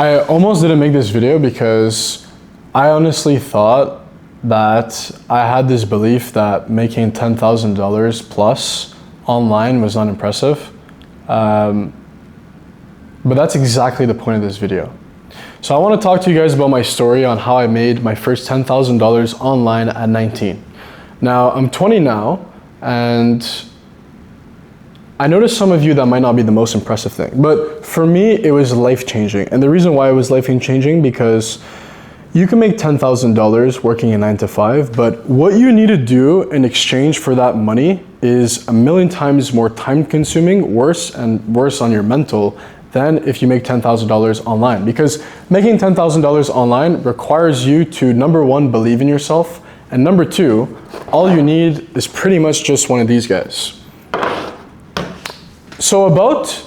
I almost didn't make this video because I honestly thought that I had this belief that making $10,000 plus online was unimpressive. But that's exactly the point of this video. So I want to talk to you guys about my story on how I made my first $10,000 online at 19. Now, I'm 20 now, and I noticed some of you that might not be the most impressive thing, but for me, it was life-changing. And the reason why it was life-changing, because you can make $10,000 working a 9 to 5, but what you need to do in exchange for that money is a million times more time-consuming, worse on your mental, than if you make $10,000 online. Because making $10,000 online requires you to, number one, believe in yourself, and number two, all you need is pretty much just one of these guys. So about,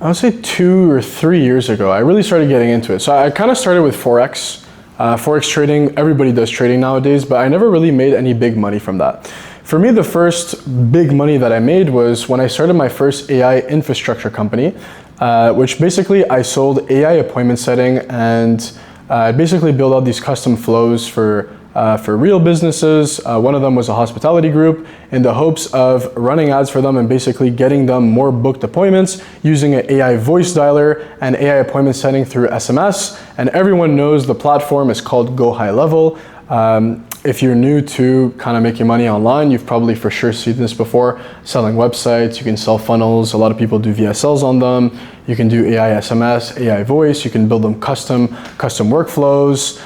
I would say 2 or 3 years ago, I really started getting into it. So I kind of started with Forex. Forex trading, everybody does trading nowadays, but I never really made any big money from that. For me, the first big money that I made was when I started my first AI infrastructure company, which basically I sold AI appointment setting, and I basically built out these custom flows for real businesses. One of them was a hospitality group, in the hopes of running ads for them and basically getting them more booked appointments using an AI voice dialer and AI appointment setting through SMS. And everyone knows the platform is called Go High Level. If you're new to kind of making money online, you've probably for sure seen this before. Selling websites, you can sell funnels. A lot of people do VSLs on them. You can do AI SMS, AI voice. You can build them custom workflows.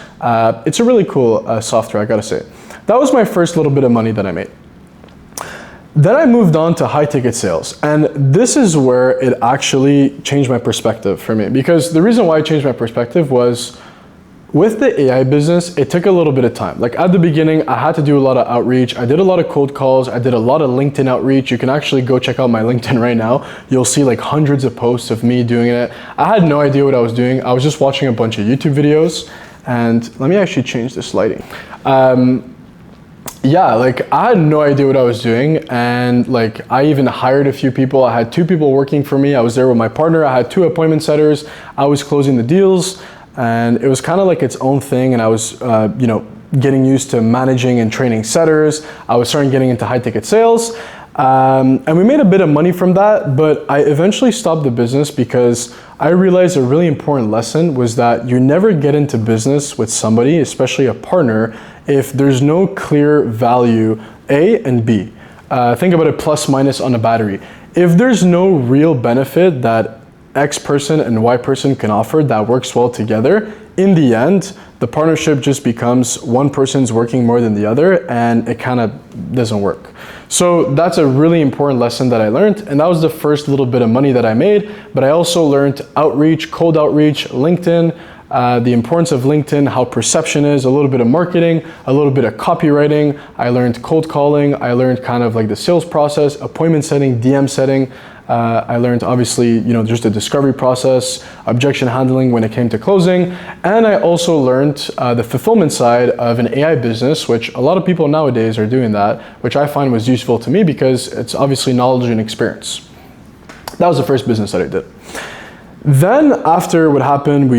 It's a really cool software, I gotta say. That was my first little bit of money that I made. Then I moved on to high ticket sales. And this is where it actually changed my perspective for me. Because the reason why I changed my perspective was, with the AI business, it took a little bit of time. Like at the beginning, I had to do a lot of outreach. I did a lot of cold calls. I did a lot of LinkedIn outreach. You can actually go check out my LinkedIn right now. You'll see like hundreds of posts of me doing it. I had no idea what I was doing. I was just watching a bunch of YouTube videos. And let me actually change this lighting. Yeah, like I had no idea what I was doing. And like I even hired a few people. I had 2 people working for me. I was there with my partner. I had 2 appointment setters. I was closing the deals. And it was kind of like its own thing, and I was, getting used to managing and training setters. I was starting getting into high ticket sales, and we made a bit of money from that, but I eventually stopped the business because I realized a really important lesson was that you never get into business with somebody, especially a partner, if there's no clear value, A and B. Think about it plus minus on a battery. If there's no real benefit that X person and Y person can offer that works well together, in the end, the partnership just becomes one person's working more than the other, and it kind of doesn't work. So that's a really important lesson that I learned, and that was the first little bit of money that I made. But I also learned outreach, cold outreach, LinkedIn, the importance of LinkedIn, how perception is, a little bit of marketing, a little bit of copywriting. I learned cold calling. I learned kind of like the sales process, appointment setting, DM setting. I learned obviously, just the discovery process, objection handling when it came to closing. And I also learned the fulfillment side of an AI business, which a lot of people nowadays are doing that, which I find was useful to me because it's obviously knowledge and experience. That was the first business that I did. Then after what happened,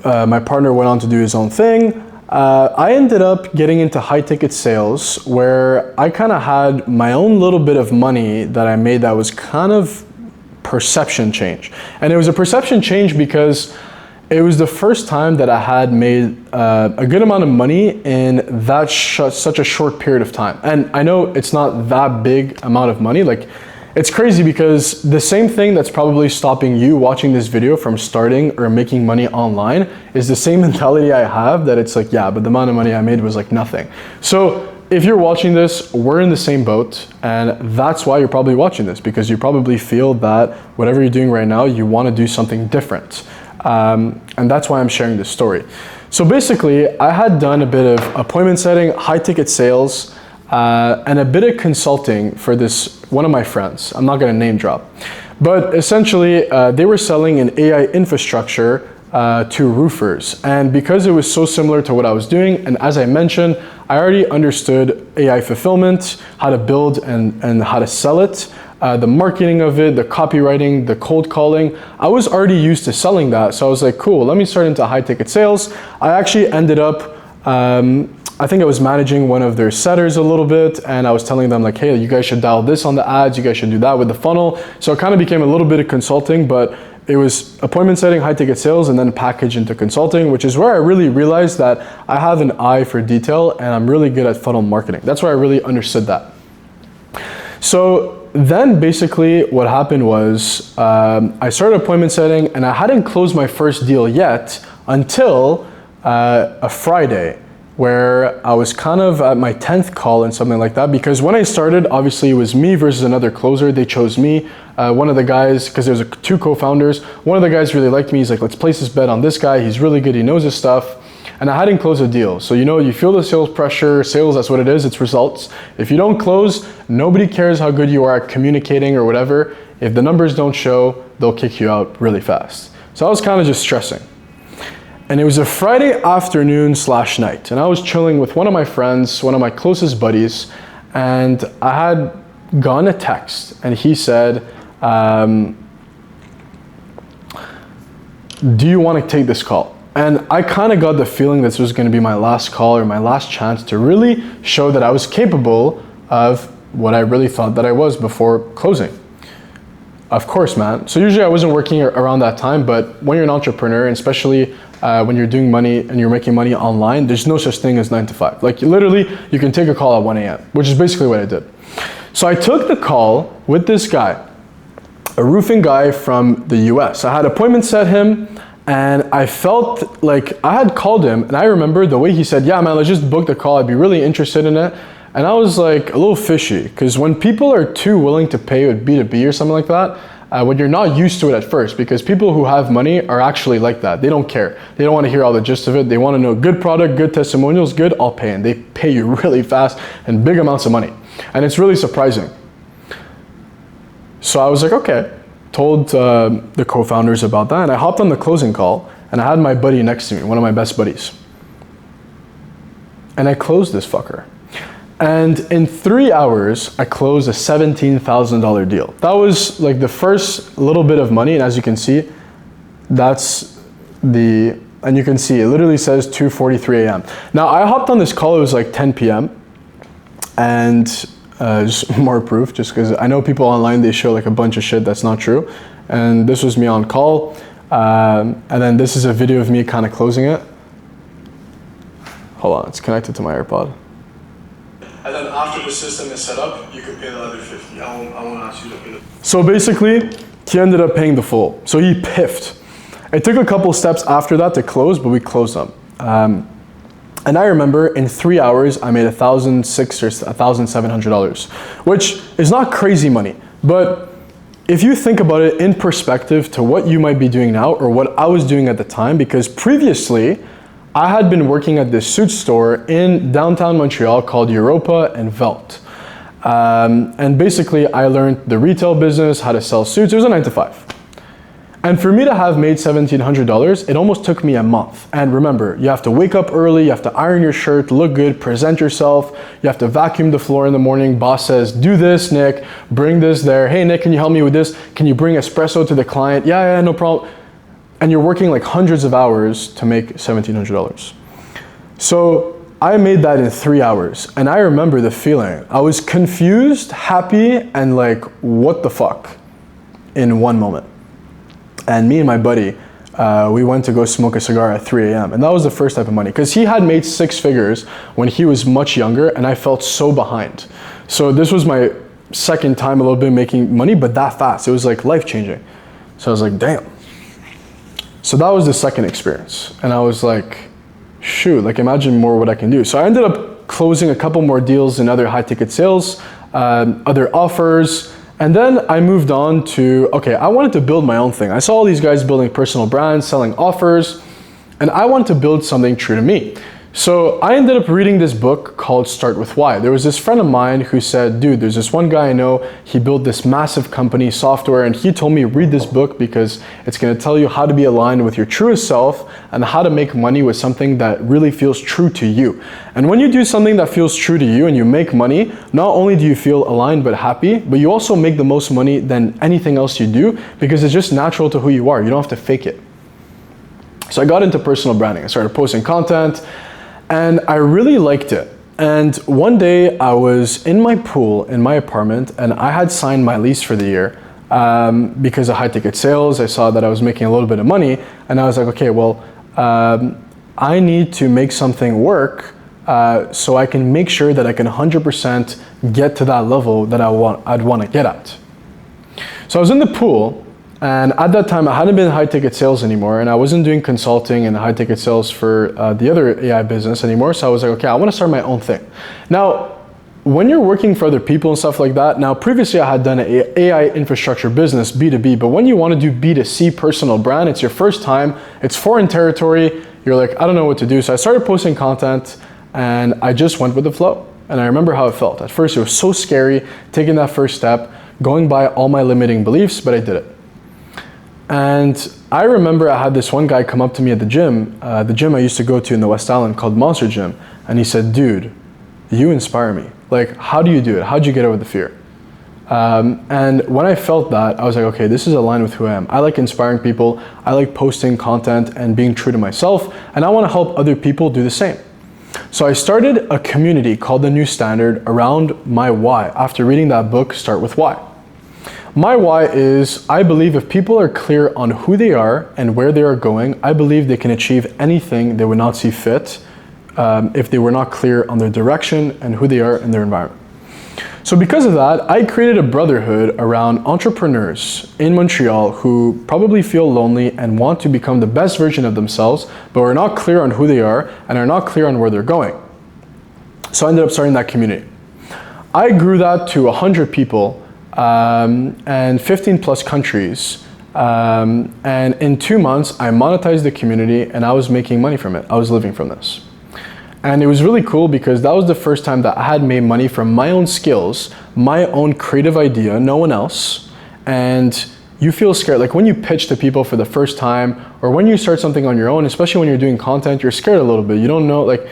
my partner went on to do his own thing. I ended up getting into high ticket sales, where I kind of had my own little bit of money that I made that was kind of perception change. And it was a perception change because it was the first time that I had made a good amount of money in that such a short period of time. And I know it's not that big amount of money. Like, it's crazy because the same thing that's probably stopping you watching this video from starting or making money online is the same mentality I have, that it's like, yeah, but the amount of money I made was like nothing. So if you're watching this, we're in the same boat, and that's why you're probably watching this, because you probably feel that whatever you're doing right now, you want to do something different. And that's why I'm sharing this story. So basically, I had done a bit of appointment setting, high ticket sales, and a bit of consulting for one of my friends. I'm not going to name drop. But essentially, they were selling an AI infrastructure to roofers. And because it was so similar to what I was doing, and as I mentioned, I already understood AI fulfillment, how to build and how to sell it. the marketing of it, the copywriting, the cold calling. I was already used to selling that. So I was like, cool, let me start into high ticket sales. I actually ended up, I think I was managing one of their setters a little bit, and I was telling them like, hey, you guys should dial this on the ads, you guys should do that with the funnel. So it kind of became a little bit of consulting, but it was appointment setting, high ticket sales, and then package into consulting, which is where I really realized that I have an eye for detail and I'm really good at funnel marketing. That's where I really understood that. So then basically what happened was I started appointment setting, and I hadn't closed my first deal yet until a Friday, where I was kind of at my 10th call and something like that, because when I started, obviously it was me versus another closer. They chose me. One of the guys, because there's two co-founders, one of the guys really liked me. He's like, let's place this bet on this guy. He's really good, he knows his stuff. And I hadn't closed a deal. So you feel the sales pressure. Sales, that's what it is, it's results. If you don't close, nobody cares how good you are at communicating or whatever. If the numbers don't show, they'll kick you out really fast. So I was kind of just stressing. And it was a Friday afternoon / night, and I was chilling with one of my friends, one of my closest buddies, and I had gotten a text, and he said, do you want to take this call? And I kind of got the feeling this was going to be my last call or my last chance to really show that I was capable of what I really thought that I was before closing. Of course, man. So usually I wasn't working around that time, but when you're an entrepreneur, and especially when you're doing money and you're making money online, there's no such thing as 9 to 5. Like literally, you can take a call at 1 a.m., which is basically what I did. So I took the call with this guy, a roofing guy from the US. I had appointments set him, and I felt like I had called him, and I remember the way he said, yeah, man, let's just book the call. I'd be really interested in it. And I was like a little fishy, because when people are too willing to pay with B2B or something like that, when you're not used to it at first, because people who have money are actually like that. They don't care. They don't want to hear all the gist of it. They want to know good product, good testimonials, good, I'll pay. And they pay you really fast and big amounts of money. And it's really surprising. So I was like, okay. Told the co-founders about that, and I hopped on the closing call, and I had my buddy next to me, one of my best buddies. And I closed this fucker. And in 3 hours, I closed a $17,000 deal. That was like the first little bit of money, and as you can see, and you can see it literally says 2:43 a.m. Now I hopped on this call, it was like 10 p.m. and just more proof, just because I know people online, they show like a bunch of shit that's not true. And this was me on call. And then this is a video of me kind of closing it. Hold on, it's connected to my AirPod. And then after the system is set up, you can pay the other 50. I won't ask you to pay the. So basically, he ended up paying the full. So he piffed. It took a couple steps after that to close, but we closed them. And I remember in 3 hours, I made $1,600 or $1,700, which is not crazy money. But if you think about it in perspective to what you might be doing now or what I was doing at the time, because previously I had been working at this suit store in downtown Montreal called Europa and Velt. And basically I learned the retail business, how to sell suits. It was a 9 to 5. And for me to have made $1,700, it almost took me a month. And remember, you have to wake up early, you have to iron your shirt, look good, present yourself, you have to vacuum the floor in the morning. Boss says, do this, Nick, bring this there. Hey, Nick, can you help me with this? Can you bring espresso to the client? Yeah, no problem. And you're working like hundreds of hours to make $1,700. So I made that in 3 hours. And I remember the feeling. I was confused, happy, and like, what the fuck in one moment. And me and my buddy, we went to go smoke a cigar at 3 a.m. And that was the first type of money, because he had made 6 figures when he was much younger, and I felt so behind. So this was my second time a little bit making money, but that fast. It was like life-changing. So I was like, damn. So that was the second experience. And I was like, shoot, like imagine more what I can do. So I ended up closing a couple more deals in other high-ticket sales, other offers. And then I moved on to, okay, I wanted to build my own thing. I saw all these guys building personal brands, selling offers, and I wanted to build something true to me. So I ended up reading this book called Start With Why. There was this friend of mine who said, dude, there's this one guy I know, he built this massive company software, and he told me read this book because it's gonna tell you how to be aligned with your truest self and how to make money with something that really feels true to you. And when you do something that feels true to you and you make money, not only do you feel aligned but happy, but you also make the most money than anything else you do because it's just natural to who you are. You don't have to fake it. So I got into personal branding. I started posting content, and I really liked it. And one day I was in my pool in my apartment, and I had signed my lease for the year because of high ticket sales. I saw that I was making a little bit of money, and I was like, okay, well, I need to make something work so I can make sure that I can 100% get to that level that I'd want to get at. So I was in the pool, and at that time, I hadn't been in high ticket sales anymore, and I wasn't doing consulting and high ticket sales for the other AI business anymore. So I was like, okay, I want to start my own thing. Now, when you're working for other people and stuff like that, now previously I had done an AI infrastructure business, B2B, but when you want to do B2C personal brand, it's your first time, it's foreign territory, you're like, I don't know what to do. So I started posting content, and I just went with the flow. And I remember how it felt. At first, it was so scary taking that first step, going by all my limiting beliefs, but I did it. And I remember I had this one guy come up to me at the gym I used to go to in the West Island called Monster Gym. And he said, dude, you inspire me. Like, how do you do it? How'd you get over the fear? And when I felt that, I was like, okay, this is aligned with who I am. I like inspiring people. I like posting content and being true to myself. And I want to help other people do the same. So I started a community called The New Standard around my why after reading that book, Start With Why. My why is, I believe if people are clear on who they are and where they are going, I believe they can achieve anything they would not see fit if they were not clear on their direction and who they are in their environment. So because of that, I created a brotherhood around entrepreneurs in Montreal who probably feel lonely and want to become the best version of themselves, but are not clear on who they are and are not clear on where they're going. So I ended up starting that community. I grew that to 100 people and 15 plus countries. And in 2 months, I monetized the community and I was making money from it. I was living from this. And it was really cool because that was the first time that I had made money from my own skills, my own creative idea, no one else. And you feel scared. Like when you pitch to people for the first time, or when you start something on your own, especially when you're doing content, you're scared a little bit. You don't know, like,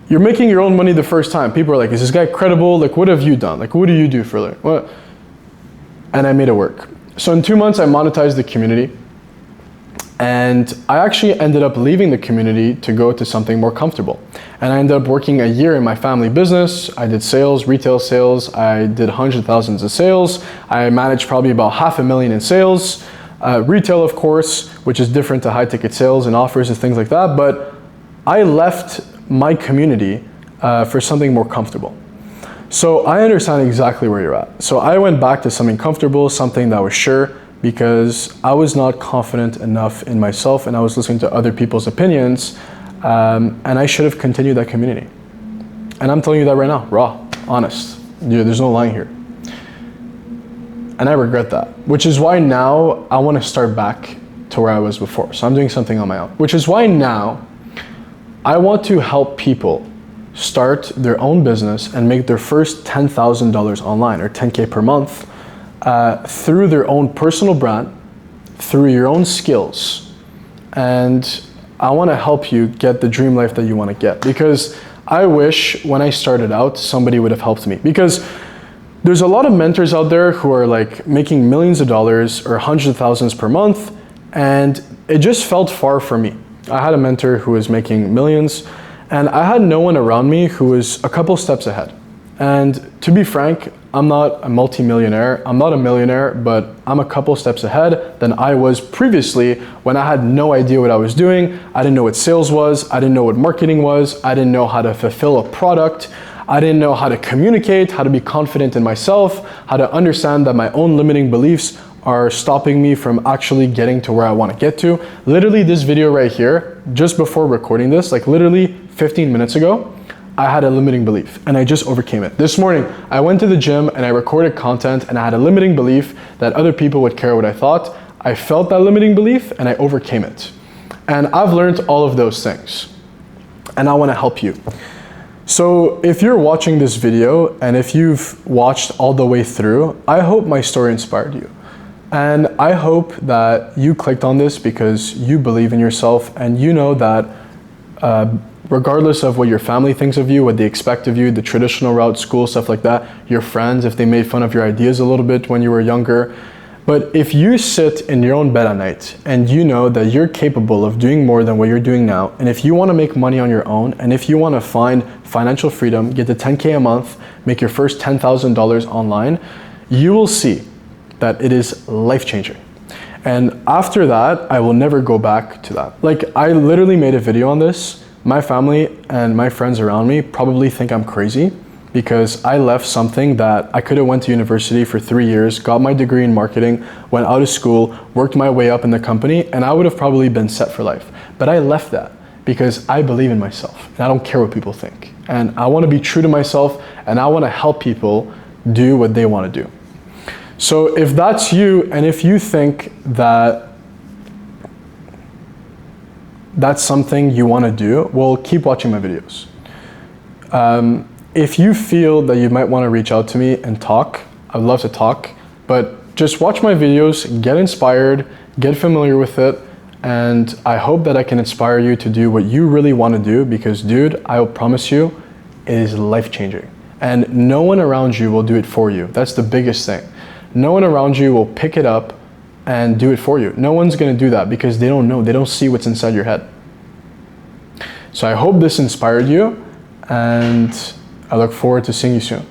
you're making your own money the first time. People are like, is this guy credible? Like, what have you done? Like, what do you do for a living? What? And I made it work. So in 2 months, I monetized the community. And I actually ended up leaving the community to go to something more comfortable. And I ended up working a year in my family business. I did sales, retail sales. I did hundreds of thousands of sales. I managed probably about $500,000 in sales. Retail, of course, which is different to high ticket sales and offers and things like that. But I left my community for something more comfortable. So I understand exactly where you're at. So I went back to something comfortable, something that was sure, because I was not confident enough in myself and I was listening to other people's opinions, and I should have continued that community. And I'm telling you that right now, raw, honest. There's no lying here. And I regret that, which is why now I want to start back to where I was before. So I'm doing something on my own, which is why now I want to help people start their own business and make their first $10,000 online or 10K per month through their own personal brand, through your own skills. And I want to help you get the dream life that you want to get, because I wish when I started out, somebody would have helped me, because there's a lot of mentors out there who are like making millions of dollars or hundreds of thousands per month, and it just felt far from me. I had a mentor who was making millions, and I had no one around me who was a couple steps ahead. And to be frank, I'm not a multi-millionaire, I'm not a millionaire, but I'm a couple steps ahead than I was previously when I had no idea what I was doing. I didn't know what sales was, I didn't know what marketing was, I didn't know how to fulfill a product, I didn't know how to communicate, how to be confident in myself, how to understand that my own limiting beliefs are stopping me from actually getting to where I want to get to. Literally this video right here, just before recording this, like literally 15 minutes ago, I had a limiting belief and I just overcame it. This morning, I went to the gym and I recorded content and I had a limiting belief that other people would care what I thought. I felt that limiting belief and I overcame it. And I've learned all of those things. and I want to help you. So if you're watching this video and if you've watched all the way through, I hope my story inspired you. And I hope that you clicked on this because you believe in yourself and you know that regardless of what your family thinks of you, what they expect of you, the traditional route, school, stuff like that, your friends, if they made fun of your ideas a little bit when you were younger, but if you sit in your own bed at night and you know that you're capable of doing more than what you're doing now, and if you want to make money on your own, and if you want to find financial freedom, get to 10K a month, make your first $10,000 online, you will see that it is life-changing. And after that, I will never go back to that. Like, I literally made a video on this. My family and my friends around me probably think I'm crazy because I left something that I could have went to university for 3 years, got my degree in marketing, went out of school, worked my way up in the company, and I would have probably been set for life. But I left that because I believe in myself and I don't care what people think. And I want to be true to myself and I want to help people do what they want to do. So if that's you and if you think that that's something you want to do, well, keep watching my videos. If you feel that you might want to reach out to me and talk, I'd love to talk, but just watch my videos, get inspired, get familiar with it, and I hope that I can inspire you to do what you really want to do because, dude, I will promise you, it is life-changing. And no one around you will do it for you. That's the biggest thing. No one around you will pick it up and do it for you. No one's going to do that because they don't know. They don't see what's inside your head. So I hope this inspired you, and I look forward to seeing you soon.